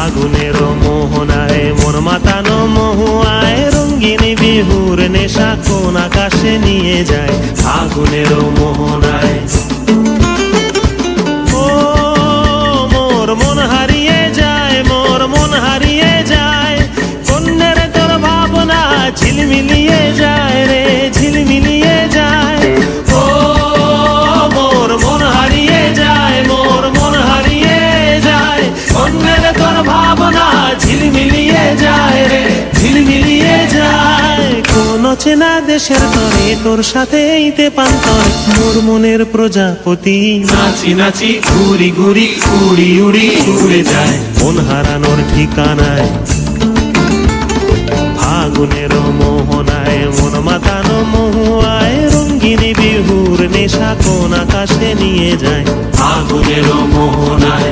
ফাগুনের মোহনায় মন মাতানো মহুয়ায় রঙ্গিনী বিহুর নেশা কোন আকাশে নিয়ে যায় ফাগুনের মোহনায়। ও মোর মন হারিয়ে যায়, মোর মন হারিয়ে যায়, কন্যের তোর ভাবনা ঝিলমিলিয়ে যায় রে ঝিলমিলিয়ে যায়। ও মোর মন হারিয়ে যায়, মোর মন হারিয়ে যায়, কন্যের তোর ভাবনা ঝিলমিলিয়ে যায় রে ঝিলমিলিয়ে যায়। কোন চেনা দেশের তরে তোর সাথে এইতে পান্তর মোর মনের প্রজাপতি নাচি নাচি ঘুরি ঘুরি উড়ি উড়ি উড়ে যায় মন হারানোর ঠিকানায়। ফাগুনের মোহনায় মন মাতানো মহুয়ায় রঙ্গিনী বিহুর নেশা কোন আকাশে নিয়ে যায় ফাগুনের মোহনায়।